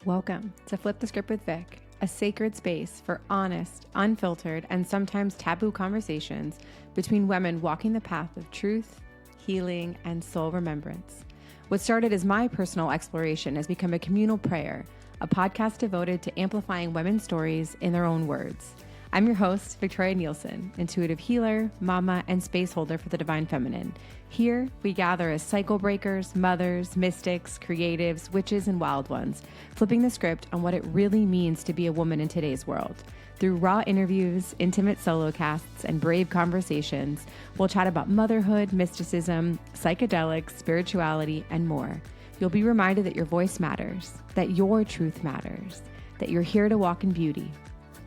Welcome to Flip the Script with Vic, a sacred space for honest, unfiltered, and sometimes taboo conversations between women walking the path of truth, healing, and soul remembrance. What started as my personal exploration has become a communal prayer, a podcast devoted to amplifying women's stories in their own words. I'm your host, Victoria Nielsen, intuitive healer, mama, and space holder for the divine feminine. Here, we gather as cycle breakers, mothers, mystics, creatives, witches, and wild ones, flipping the script on what it really means to be a woman in today's world. Through raw interviews, intimate solo casts, and brave conversations, we'll chat about motherhood, mysticism, psychedelics, spirituality, and more. You'll be reminded that your voice matters, that your truth matters, that you're here to walk in beauty.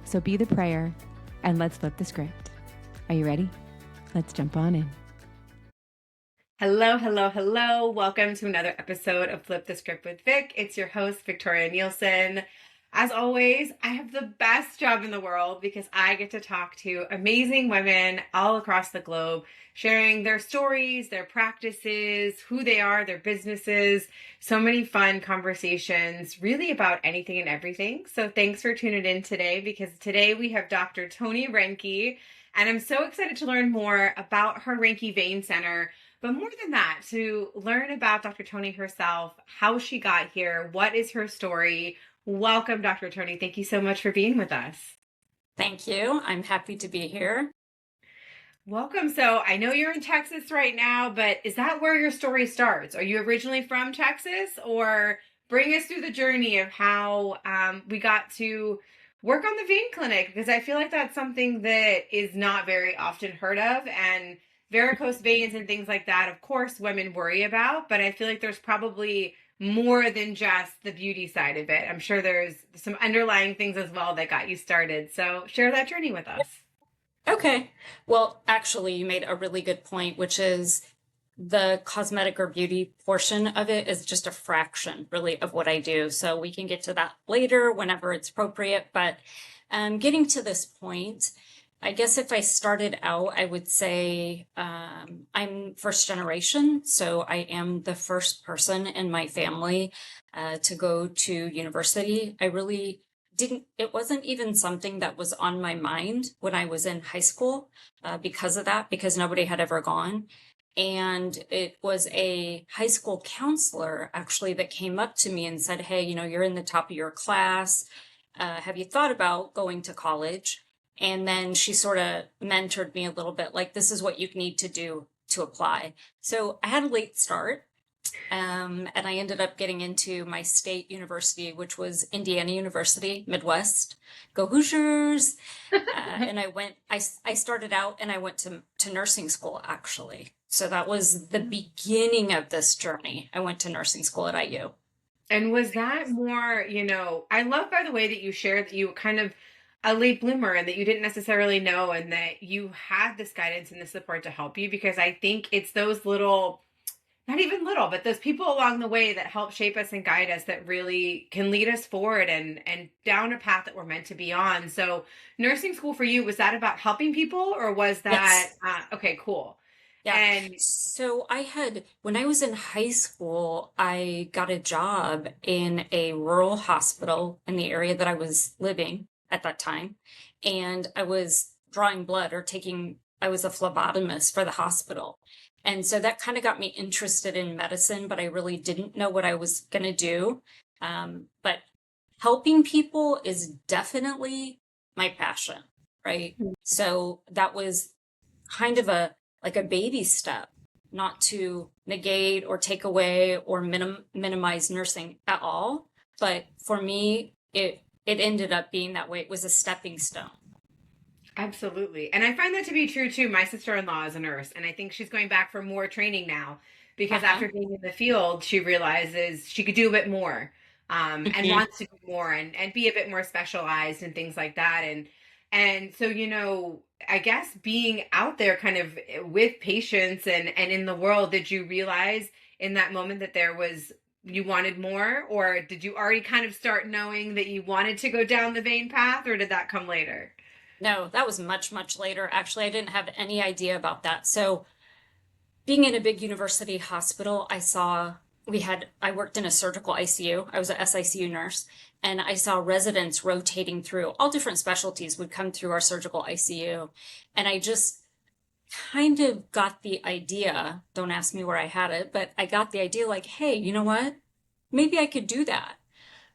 So be the prayer, and let's flip the script. Are you ready? Let's jump on in. Hello, hello, hello. Welcome to another episode of Flip the Script with Vic. It's your host, Victoria Nielsen. As always, I have the best job in the world because I get to talk to amazing women all across the globe, sharing their stories, their practices, who they are, their businesses, so many fun conversations, really about anything and everything. So thanks for tuning in today, because today we have Dr. Tonie Reincke, and I'm so excited to learn more about her Reincke Vein Center. But more than that, to learn about Dr. Tonie herself, how she got here, what is her story. Welcome, Dr. Tonie. Thank you so much for being with us. Thank you. I'm happy to be here. Welcome. So I know you're in Texas right now, but is that where your story starts? Are you originally from Texas? Or bring us through the journey of how we got to work on the vein clinic? Because I feel like that's something that is not very often heard of. And varicose veins and things like that, of course, women worry about. But I feel like there's probably more than just the beauty side of it. I'm sure there's some underlying things as well that got you started. So share that journey with us. Okay. Well, actually, you made a really good point, which is the cosmetic or beauty portion of it is just a fraction, really, of what I do. So we can get to that later whenever it's appropriate. But getting to this point, I guess if I started out, I would say I'm first generation. So I am the first person in my family to go to university. I really didn't, it wasn't even something that was on my mind when I was in high school because of that, because nobody had ever gone. And it was a high school counselor actually that came up to me and said, hey, you're in the top of your class. Have you thought about going to college? And then she sort of mentored me a little bit, like, this is what you need to do to apply. So I had a late start, and I ended up getting into my state university, which was Indiana University, Midwest. Go Hoosiers! And I started out and I went to nursing school, actually. So that was the beginning of this journey. I went to nursing school at IU. And was that more, I love, by the way, that you shared that you were kind of a late bloomer and that you didn't necessarily know, and that you had this guidance and the support to help you, because I think it's those little, not even little, but those people along the way that help shape us and guide us that really can lead us forward and down a path that we're meant to be on. So nursing school for you, was that about helping people, or was that, Yes. Okay, cool. Yeah. And so when I was in high school, I got a job in a rural hospital in the area that I was living at that time. And I was drawing blood I was a phlebotomist for the hospital. And so that kind of got me interested in medicine, but I really didn't know what I was going to do. But helping people is definitely my passion, right? So that was kind of a baby step, not to negate or take away or minimize nursing at all. But for me, it ended up being that way. It was a stepping stone. absolutely. And I find that to be true too. My sister-in-law is a nurse, and I think she's going back for more training now because after being in the field, she realizes she could do a bit more, and wants to do more and be a bit more specialized and things like that. And so, I guess being out there kind of with patients and in the world, did you realize in that moment that you wanted more, or did you already kind of start knowing that you wanted to go down the vein path, or did that come later? No, that was much, much later. Actually, I didn't have any idea about that. So being in a big university hospital, I saw I worked in a surgical ICU. I was a SICU nurse, and I saw residents rotating through all different specialties would come through our surgical ICU. And I just kind of got the idea, don't ask me where I had it, but I got the idea like, hey, you know what? Maybe I could do that.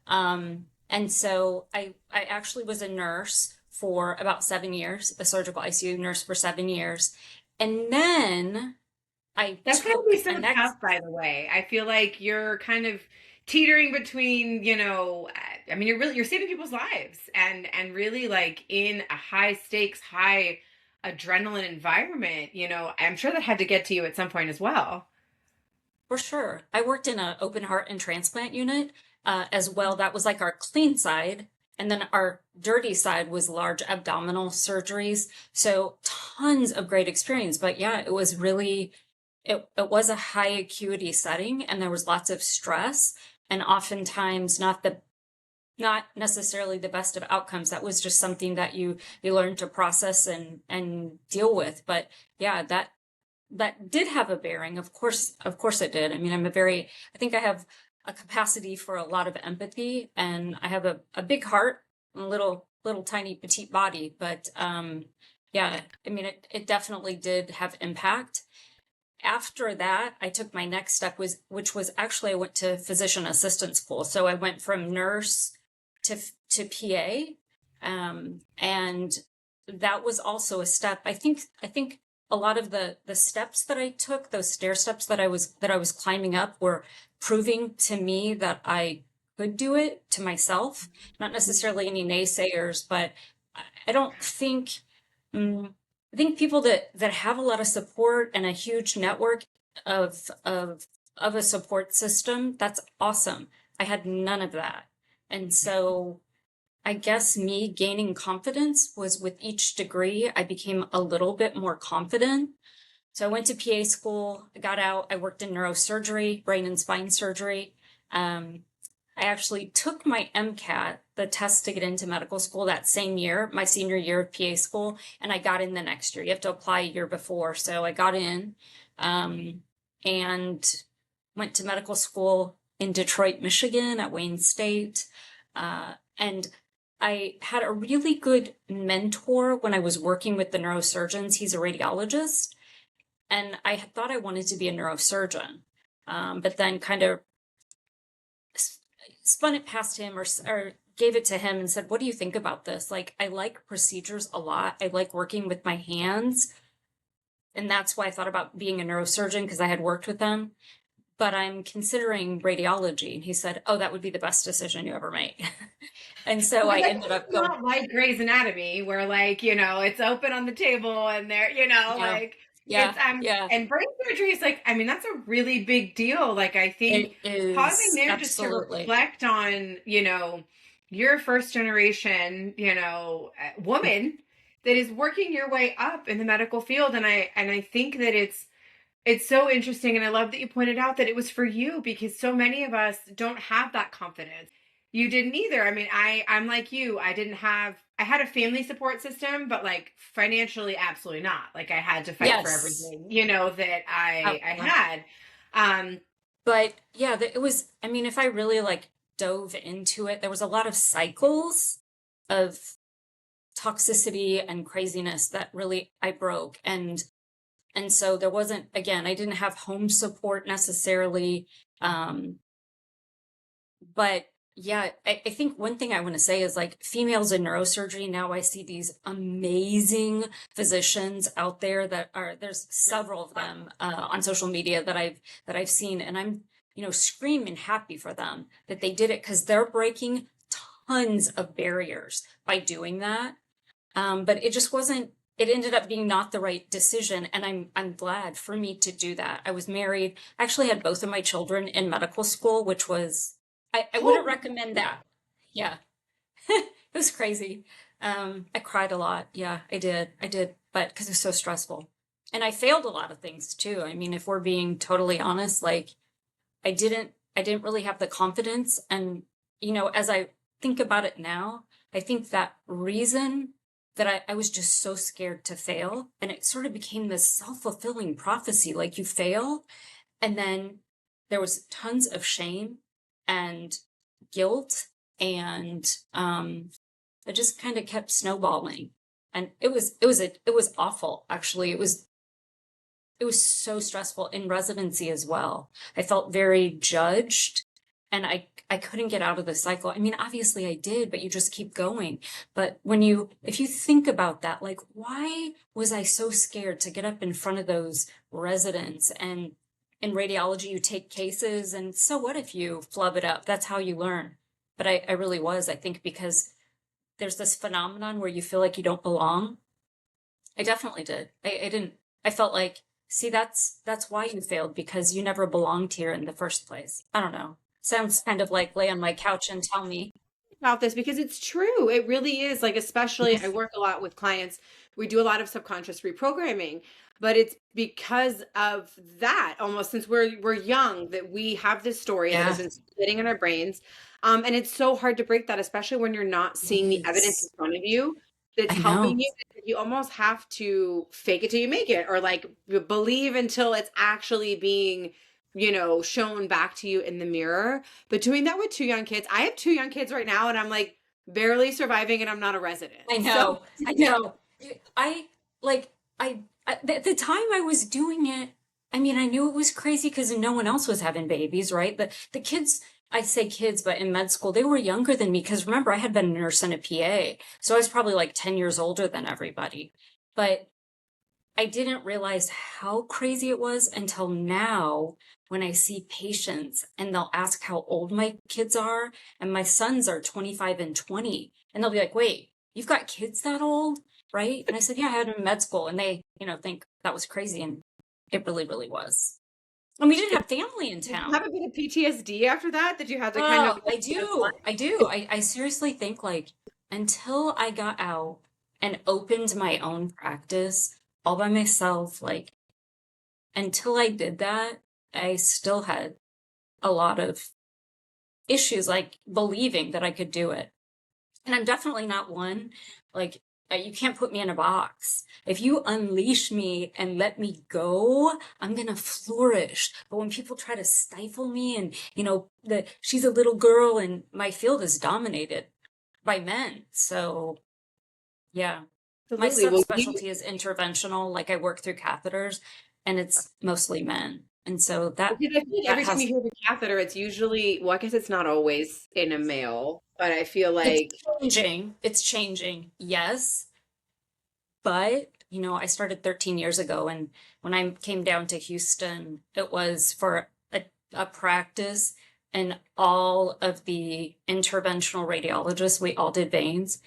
And so I actually was a nurse for about 7 years, a surgical ICU nurse for 7 years. And then I That's gotta took be a so next. tough, by the way. I feel like you're kind of teetering between, I mean, you're saving people's lives and really like in a high stakes, high adrenaline environment, I'm sure that had to get to you at some point as well. For sure. I worked in an open heart and transplant unit as well. That was like our clean side. And then our dirty side was large abdominal surgeries. So tons of great experience. But yeah, it was really, it was a high acuity setting and there was lots of stress and oftentimes not necessarily the best of outcomes. That was just something that you learn to process and deal with. But yeah, that did have a bearing. Of course it did. I mean, I think I have a capacity for a lot of empathy and I have a big heart and a little tiny petite body. But, yeah, I mean, it definitely did have impact. After that, I took my next step which was actually I went to physician assistant school. So I went from nurse to PA. And that was also a step. I think a lot of the steps that I took, those stair steps that I was climbing up were proving to me that I could do it to myself, not necessarily any naysayers, but I don't think I think people that have a lot of support and a huge network of of of a support system, that's awesome. I had none of that. And so I guess me gaining confidence was with each degree, I became a little bit more confident. So I went to PA school, I got out, I worked in neurosurgery, brain and spine surgery. Um, I actually took my MCAT, the test to get into medical school that same year, my senior year of PA school, and I got in the next year. You have to apply a year before. So I got in and went to medical school in Detroit, Michigan at Wayne State. And I had a really good mentor when I was working with the neurosurgeons. He's a radiologist, and I thought I wanted to be a neurosurgeon, but then kind of spun it past him or gave it to him and said, "What do you think about this? Like, I like procedures a lot. I like working with my hands." And that's why I thought about being a neurosurgeon because I had worked with them. But I'm considering radiology. And he said, "Oh, that would be the best decision you ever make." And so I Because I ended think up it's going, not like Grey's Anatomy where like, it's open on the table and there, yeah, like it's yeah, yeah, and brain surgery is like, I mean, that's a really big deal. Like I think it pausing is there just to absolutely. reflect on, you're a first generation, woman that is working your way up in the medical field. And I think that it's so interesting. And I love that you pointed out that it was for you because so many of us don't have that confidence. You didn't either. I mean, I'm like you. I had a family support system, but like financially, absolutely not. Like I had to fight for Yes. everything, that I Uh, had. Um, But yeah, it was, I mean, if I really like dove into it, there was a lot of cycles of toxicity and craziness that really I broke. And so there wasn't, again, I didn't have home support necessarily. Um, but yeah, I think one thing I want to say is like females in neurosurgery. Now I see these amazing physicians out there there's several of them on social media that I've seen, and I'm, screaming happy for them that they did it because they're breaking tons of barriers by doing that. But it just wasn't, it ended up being not the right decision. And I'm glad for me to do that. I was married, I actually had both of my children in medical school, which was, I wouldn't recommend that. Yeah. It was crazy. I cried a lot. Yeah, I did. But because it was so stressful. And I failed a lot of things too. I mean, if we're being totally honest, like I didn't really have the confidence. And, as I think about it now, I think that reason that I was just so scared to fail. And it sort of became this self-fulfilling prophecy, like you fail and then there was tons of shame and guilt, and it just kind of kept snowballing. And it was awful. Actually, it was so stressful in residency as well. I felt very judged, and I couldn't get out of the cycle. I mean, obviously I did, but you just keep going. But if you think about that, like, why was I so scared to get up in front of those residents? And in radiology, you take cases, and so what if you flub it up? That's how you learn. But I really was, I think, because there's this phenomenon where you feel like you don't belong. I definitely did. I felt like, see, that's why you failed, because you never belonged here in the first place. I don't know. Sounds kind of like lay on my couch and tell me about this, because it's true. It really is. Like, especially I work a lot with clients. We do a lot of subconscious reprogramming, but it's because of that, almost since we're young, that we have this story that has been sitting in our brains. And it's so hard to break that, especially when you're not seeing the evidence in front of you that's helping you. You almost have to fake it till you make it, or like believe until it's actually being, shown back to you in the mirror. But doing that with 2 young kids, I have 2 young kids right now, and I'm like barely surviving, and I'm not a resident. I know. I know. At the time I was doing it, I mean, I knew it was crazy because no one else was having babies, right? The kids, I say kids, but in med school, they were younger than me, because remember, I had been a nurse and a PA. So I was probably like 10 years older than everybody. But I didn't realize how crazy it was until now, when I see patients and they'll ask how old my kids are. And my sons are 25 and 20. And they'll be like, wait, you've got kids that old? Right? And I said, yeah, I had them in med school. And they, think that was crazy. And it really, really was. And we didn't have family in town. Did you have a bit of PTSD after that you had to kind of... I do. I seriously think, like, until I got out and opened my own practice all by myself, like, until I did that, I still had a lot of issues, like believing that I could do it. And I'm definitely not one, like, you can't put me in a box. If you unleash me and let me go, I'm going to flourish. But when people try to stifle me and, that she's a little girl, and my field is dominated by men. So, yeah. Absolutely. My subspecialty is interventional. Like, I work through catheters, and it's mostly men. And so that... Because I feel like every time you hear the catheter, it's usually, well, I guess it's not always in a male, but I feel like... It's changing, yes. But, I started 13 years ago, and when I came down to Houston, it was for a practice, and all of the interventional radiologists, we all did veins.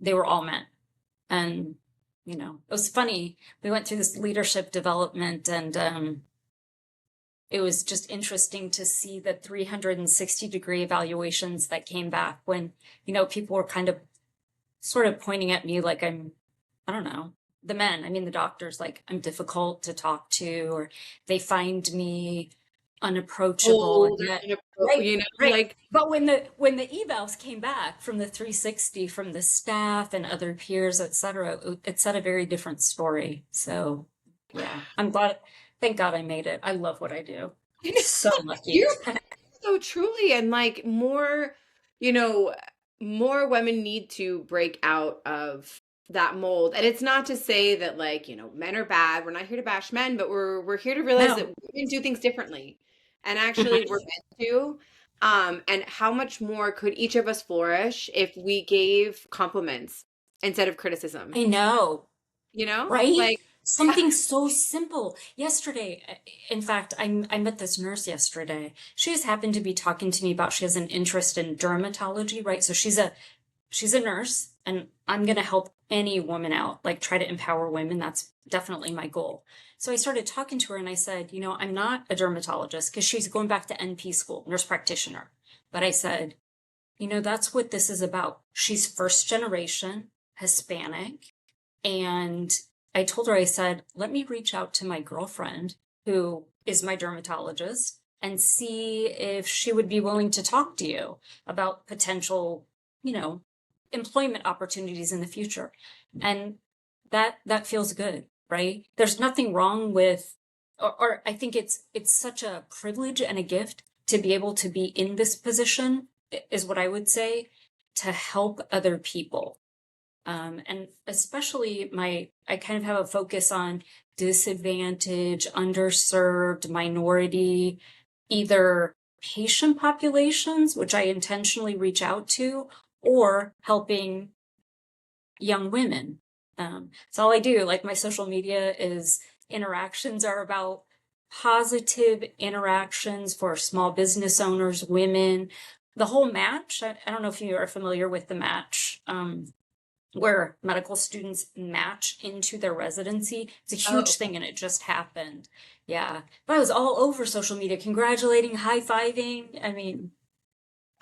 They were all men. And, it was funny. We went through this leadership development, and it was just interesting to see the 360-degree evaluations that came back when, people were kind of sort of pointing at me like I'm, I don't know, the men, I mean, the doctors, like I'm difficult to talk to, or they find me unapproachable. Right. But when the evals came back from the 360, from the staff and other peers, etc., it said a very different story. So yeah, I'm glad. Thank God I made it. I love what I do. So lucky. So truly, and like more women need to break out of that mold. And it's not to say that, like, men are bad. We're not here to bash men, but we're here to realize that women do things differently. And actually we're meant to. And how much more could each of us flourish if we gave compliments instead of criticism? I know. Right? Like something so simple. Yesterday, in fact, I met this nurse yesterday. She just happened to be talking to me about, she has an interest in dermatology, right? So she's a nurse, and I'm going to help any woman out, like try to empower women. That's definitely my goal. So I started talking to her, and I said, I'm not a dermatologist, because she's going back to NP school, nurse practitioner. But I said, that's what this is about. She's first generation Hispanic. And I told her, I said, let me reach out to my girlfriend, who is my dermatologist, and see if she would be willing to talk to you about potential, employment opportunities in the future. And that feels good, right? There's nothing wrong with or I think it's such a privilege and a gift to be able to be in this position, is what I would say, to help other people. And especially I kind of have a focus on disadvantaged, underserved, minority, either patient populations, which I intentionally reach out to, or helping young women. It's all I do. Like my social media is interactions are about positive interactions for small business owners, women. The whole match, I don't know if you are familiar with the match, where medical students match into their residency. It's a huge thing and it just happened. Yeah. But I was all over social media, congratulating, high-fiving. I mean,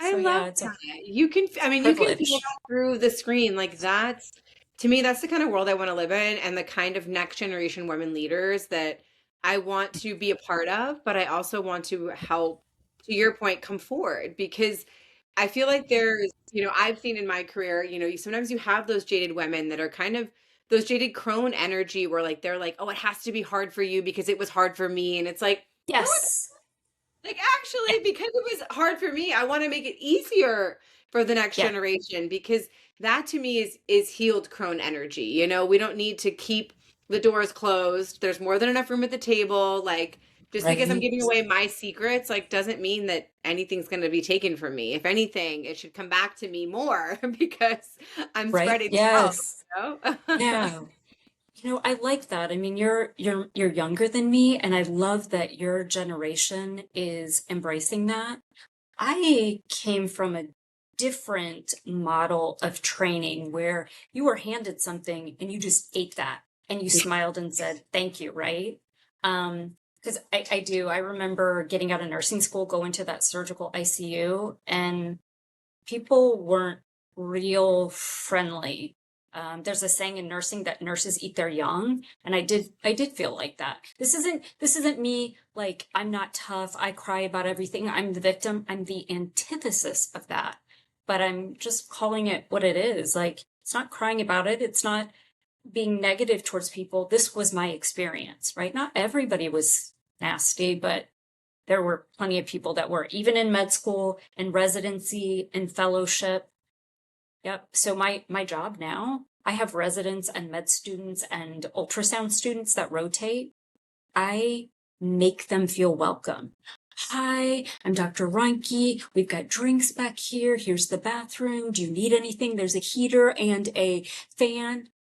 I so yeah, love it's a that. You can, I mean, you can feel privilege. that through the screen. Like that's, to me, that's the kind of world I want to live in and the kind of next generation women leaders that I want to be a part of, but I also want to help, to your point, come forward because I feel like there's, I've seen in my career, sometimes you have those jaded women that are kind of those jaded crone energy where like they're like, oh, it has to be hard for you because it was hard for me. And it's like, no, Yes. like actually, because it was hard for me, I want to make it easier for the next Yeah. generation because that to me is healed crone energy. We don't need to keep the doors closed. There's more than enough room at the table. Like just because I'm Right. giving away my secrets, like doesn't mean that anything's going to be taken from me. If anything, it should come back to me more because I'm Right. spreading love, Yes. you know? Yeah. I like that. I mean, you're younger than me, and I love that your generation is embracing that. I came from a different model of training where you were handed something and you just ate that and you smiled and said, thank you, right? Because I do. I remember getting out of nursing school, going to that surgical ICU, and people weren't real friendly. There's a saying in nursing that nurses eat their young, and I did feel like that. This isn't me like I'm not tough. I cry about everything. I'm the victim. I'm the antithesis of that. But I'm just calling it what it is. Like it's not crying about it. It's not being negative towards people. This was my experience, right? Not everybody was nasty, but there were plenty of people that were, even in med school and residency and fellowship. Yep. So my job now, I have residents and med students and ultrasound students that rotate. I make them feel welcome. Hi, I'm Dr. Reincke. We've got drinks back here. Here's the bathroom. Do you need anything? There's a heater and a fan.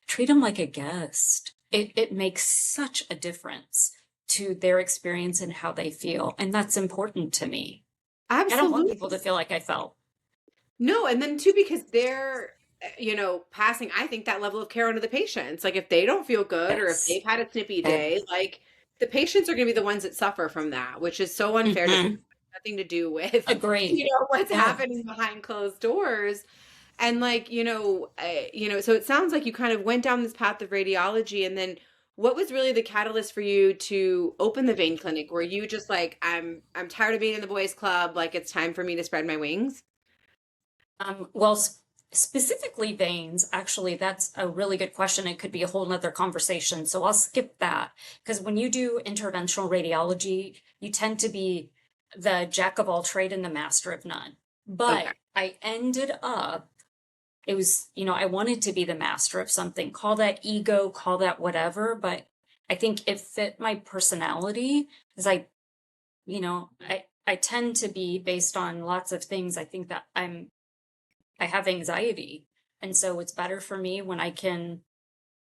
Treat them like a guest. It makes such a difference to their experience and how they feel. And that's important to me. I don't want Absolutely. people to feel like I felt. No, and then too, because they're, passing, I think that level of care onto the patients. Like if they don't feel good or if Yes. they've had a snippy day, like the patients are going to be the ones that suffer from that, which is so unfair to Mm-hmm. nothing to do with, Agree. what's Yeah. happening behind closed doors. And like, so it sounds like you kind of went down this path of radiology and then what was really the catalyst for you to open the vein clinic? Were you just like, I'm tired of being in the boys club, like it's time for me to spread my wings? Well, specifically veins, actually, that's a really good question. It could be a whole nother conversation. So I'll skip that because when you do interventional radiology, you tend to be the jack of all trade and the master of none. Okay. But I ended up, it was, I wanted to be the master of something. Call that ego, call that whatever. But I think it fit my personality because I tend to be based on lots of things. I think that I have anxiety. And so it's better for me when I can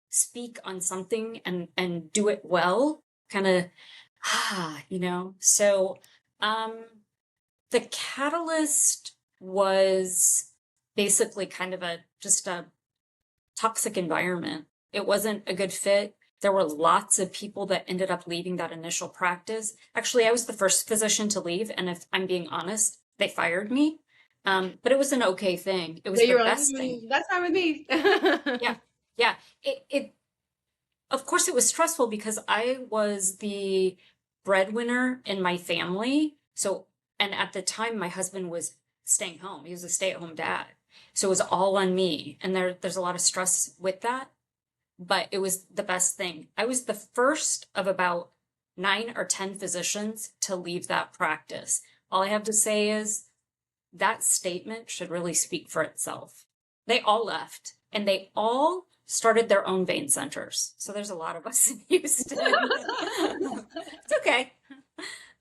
speak on something and do it well, kind of, So um, the catalyst was basically kind of just a toxic environment. It wasn't a good fit. There were lots of people that ended up leaving that initial practice. Actually, I was the first physician to leave. And if I'm being honest, they fired me. But it was an okay thing. It was Yeah, the you were like, best thing. That's fine with me." Yeah. Yeah. Of course, it was stressful because I was the breadwinner in my family. So, and at the time, my husband was staying home. He was a stay-at-home dad. So it was all on me. And there's a lot of stress with that, but it was the best thing. I was the first of about 9 or 10 physicians to leave that practice. All I have to say is that statement should really speak for itself. They all left, and they all started their own vein centers. So there's a lot of us in Houston. It's okay.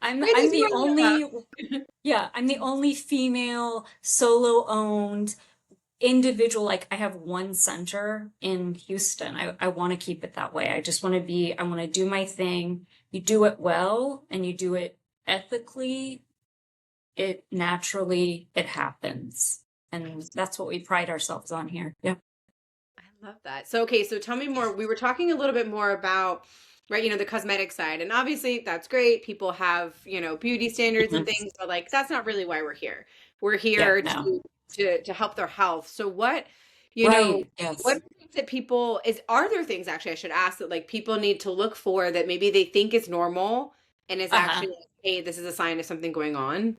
I'm the only female solo owned individual. Like, I have one center in Houston. I want to keep it that way. I want to do my thing. You do it well and you do it ethically, it happens. And that's what we pride ourselves on here. Yeah. I love that. So, okay. So tell me more. We were talking a little bit more about, right, the cosmetic side, and obviously that's great. People have, beauty standards and things, but like, that's not really why we're here. We're here to help their health. So what, what are things that are there things, actually, I should ask, that like people need to look for that maybe they think is normal and is actually, hey, this is a sign of something going on?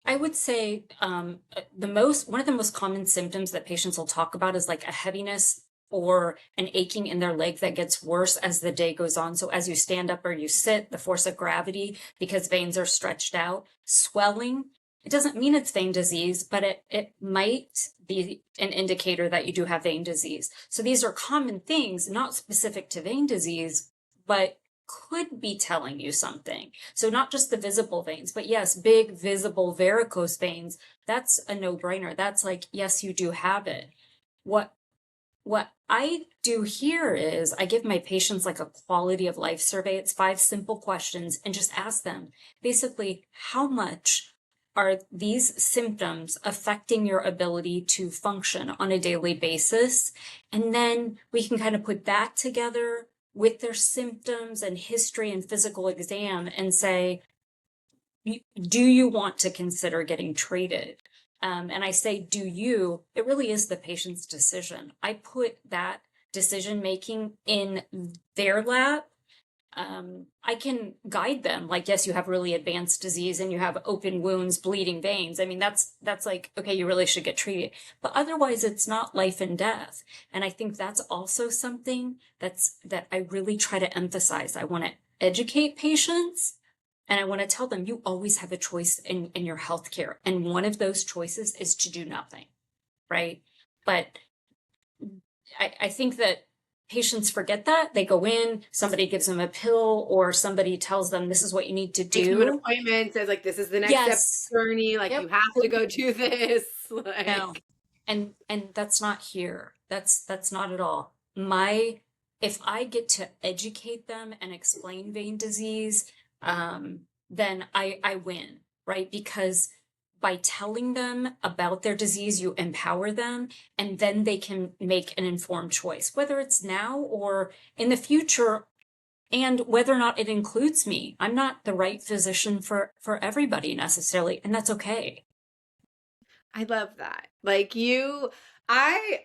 I would say one of the most common symptoms that patients will talk about is like a heaviness or an aching in their leg that gets worse as the day goes on. So as you stand up or you sit, the force of gravity, because veins are stretched out, swelling. It doesn't mean it's vein disease, but it might be an indicator that you do have vein disease. So these are common things, not specific to vein disease, but could be telling you something. So not just the visible veins, but yes, big visible varicose veins, that's a no-brainer. That's like, yes, you do have it. What I do here is I give my patients like a quality of life survey. It's 5 simple questions, and just ask them basically, how much are these symptoms affecting your ability to function on a daily basis? And then we can kind of put that together with their symptoms and history and physical exam and say, do you want to consider getting treated? And I say, do you? It really is the patient's decision. I put that decision making in their lap. I can guide them, like, yes, you have really advanced disease and you have open wounds, bleeding veins. I mean, that's like, okay, you really should get treated. But otherwise, it's not life and death. And I think that's also something that I really try to emphasize. I want to educate patients, and I want to tell them you always have a choice in your healthcare. And one of those choices is to do nothing, right? But I think that patients forget that. They go in, somebody gives them a pill, or somebody tells them this is what you need to do. Takes an appointment, says like, this is the next step journey. Like, you have to go do this. Like... No. And that's not here. That's not at all. If I get to educate them and explain vein disease, then I win, right? Because by telling them about their disease, you empower them, and then they can make an informed choice, whether it's now or in the future, and whether or not it includes me. I'm not the right physician for everybody necessarily, and that's okay. I love that. Like, I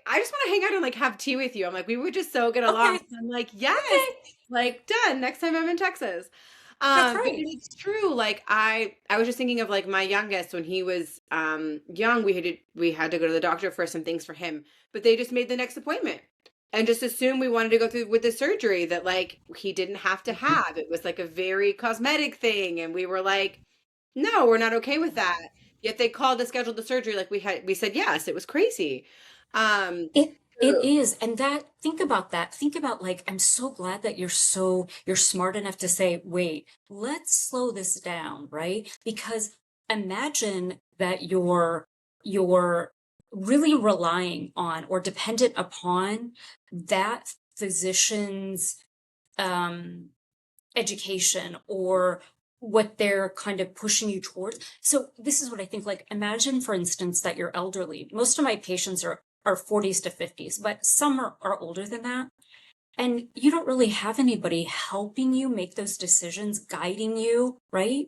just want to hang out and like have tea with you. I'm like, we would just so get along. Okay. I'm like, yes, like, done. Next time I'm in Texas. That's right. But it's true. Like, I was just thinking of like my youngest, when he was young, we had to go to the doctor for some things for him, but they just made the next appointment and just assumed we wanted to go through with the surgery that like he didn't have to have. It was like a very cosmetic thing, and we were like, no, we're not okay with that. Yet they called to schedule the surgery. Like, we said yes. It was crazy. It is. And think about that. Think about, like, I'm so glad that you're smart enough to say, wait, let's slow this down, right? Because imagine that you're really relying on or dependent upon that physician's education or what they're kind of pushing you towards. So this is what I think, like, imagine, for instance, that you're elderly. Most of my patients are 40s to 50s, but some are older than that. And you don't really have anybody helping you make those decisions, guiding you, right?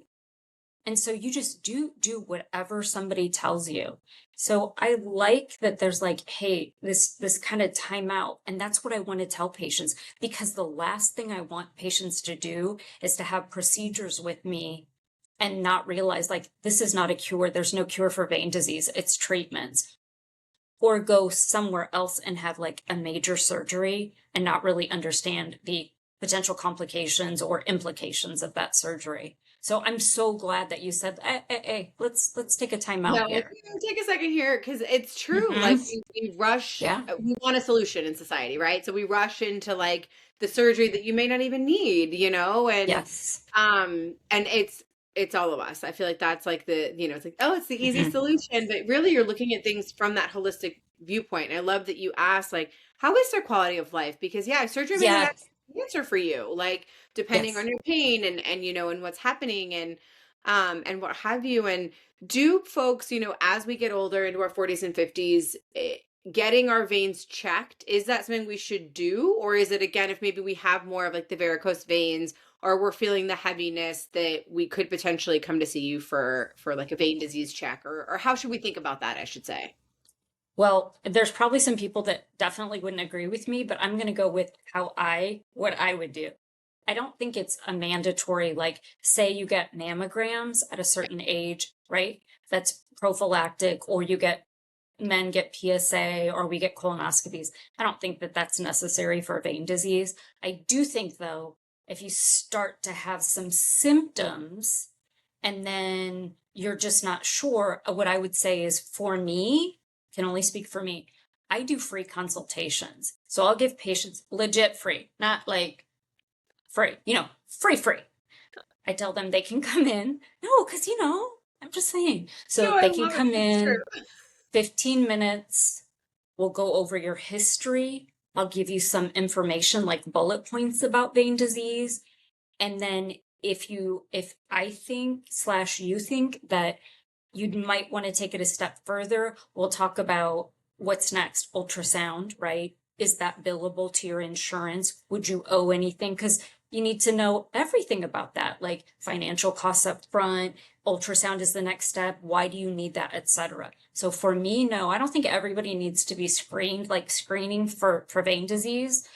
And so you just do whatever somebody tells you. So I like that there's like, hey, this kind of timeout. And that's what I want to tell patients, because the last thing I want patients to do is to have procedures with me and not realize, like, this is not a cure. There's no cure for vein disease. It's treatments. Or go somewhere else and have like a major surgery and not really understand the potential complications or implications of that surgery. So I'm so glad that you said, hey, let's take a time Yeah, out here. take a second here because it's true. Like Mm-hmm. we rush, Yeah. we want a solution in society, right? So we rush into like the surgery that you may not even need, Yes. and it's all of us. I feel like that's like it's like, oh, it's the easy Mm-hmm. solution, but really you're looking at things from that holistic viewpoint. And I love that you asked, like, how is their quality of life? Because yeah, surgery may not have Yes. the answer for you, like depending on Yes. your pain and what's happening and what have you. And do folks, as we get older into our 40s and 50s, getting our veins checked, is that something we should do? Or is it, again, if maybe we have more of like the varicose veins or we're feeling the heaviness, that we could potentially come to see you for like a vein disease check? Or how should we think about that, I should say? Well, there's probably some people that definitely wouldn't agree with me, but I'm going to go with what I would do. I don't think it's a mandatory, like, say you get mammograms at a certain age, right? That's prophylactic, or men get PSA, or we get colonoscopies. I don't think that that's necessary for vein disease. I do think, though, if you start to have some symptoms and then you're just not sure, what I would say is, for me, can only speak for me, I do free consultations. So I'll give patients legit free, not like free, free. I tell them they can come in. No, because, I'm just saying. No, So I they can love it. come It's in, true. 15 minutes. We'll go over your history. I'll give you some information like bullet points about vein disease. And then if I think / you think that you might want to take it a step further, we'll talk about what's next. Ultrasound, right? Is that billable to your insurance? Would you owe anything? Because you need to know everything about that, like financial costs up front. Ultrasound is the next step. Why do you need that, etc. So for me, no, I don't think everybody needs to be screened, like screening for vein disease.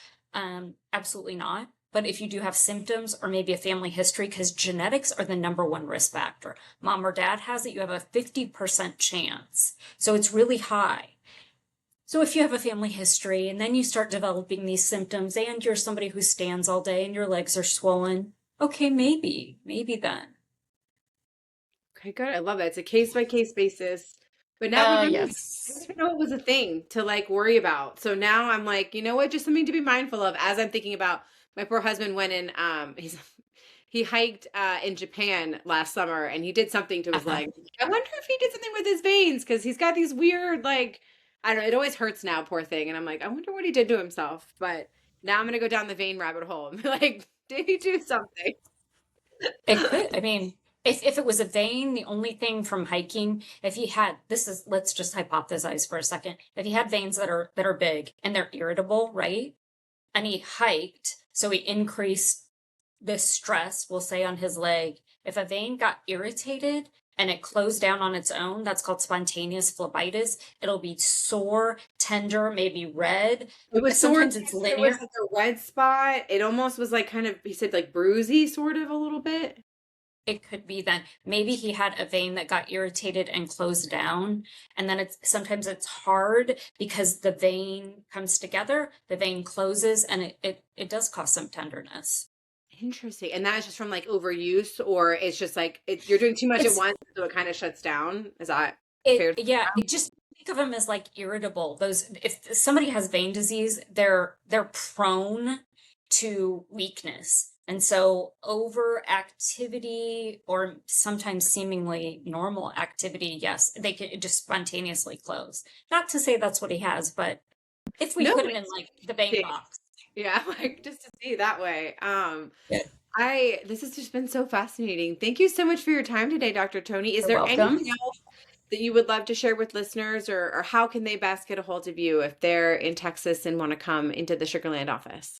Absolutely not. But if you do have symptoms or maybe a family history, because genetics are the #1 risk factor. Mom or dad has it, you have a 50% chance. So it's really high. So if you have a family history and then you start developing these symptoms and you're somebody who stands all day and your legs are swollen, okay, maybe then. Okay, good. I love it. It's a case by case basis. But now we really, I Yes. didn't know it was a thing to like worry about. So now I'm like, you know what? Just something to be mindful of as I'm thinking about. My poor husband went in, he hiked in Japan last summer and he did something to his Uh-huh. leg. I wonder if he did something with his veins because he's got these weird, like, I don't know, it always hurts now, poor thing. And I'm like, I wonder what he did to himself. But now I'm gonna go down the vein rabbit hole and be like, did he do something? It could. I mean, if it was a vein, the only thing from hiking, if he had, let's just hypothesize for a second. If he had veins that are big and they're irritable, right? And he hiked, so he increased the stress, we'll say, on his leg. If a vein got irritated and it closed down on its own, that's called spontaneous phlebitis. It'll be sore, tender, maybe red. It was sore. Sometimes it's It was linear. like a red spot. It almost was like kind of, he said like bruisey, sort of a little bit. It could be then maybe he had a vein that got irritated and closed down. And then sometimes it's hard because the vein comes together, the vein closes, and it does cause some tenderness. Interesting. And that is just from like overuse, or it's just like you're doing too much at It's once, so it kind of shuts down. Is that fair? yeah, it just think of them as like irritable. Those, if somebody has vein disease, they're prone to weakness. And so overactivity or sometimes seemingly normal activity, yes, they can just spontaneously close. Not to say that's what he has, but if we No, put him in like the vein box. yeah, like just to see that way. Yeah. This has just been so fascinating. Thank you so much for your time today, Dr. Tonie. Is You're there welcome. anything else that you would love to share with listeners, or how can they best get a hold of you if they're in Texas and want to come into the Sugarland office?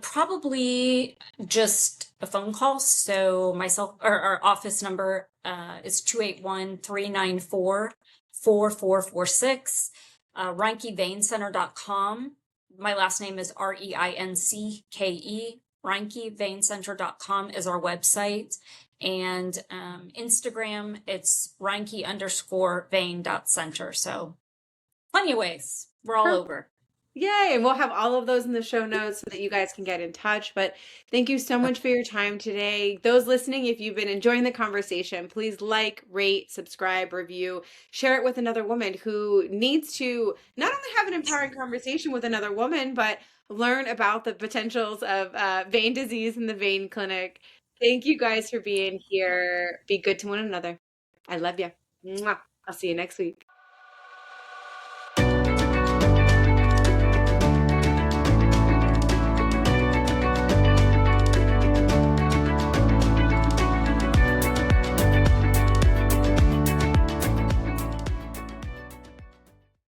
Probably just a phone call. So myself or our office number is 281-394-4446. ReinckeVeinCenter.com. My last name is Reincke. ReinckeVeinCenter.com is our website. And Instagram, it's Reincke_vein.center. So plenty of ways. We're all over. Yay! And we'll have all of those in the show notes so that you guys can get in touch. But thank you so much for your time today. Those listening, if you've been enjoying the conversation, please like, rate, subscribe, review, share it with another woman who needs to not only have an empowering conversation with another woman, but learn about the potentials of vein disease in the vein clinic. Thank you guys for being here. Be good to one another. I love you. Mwah. I'll see you next week.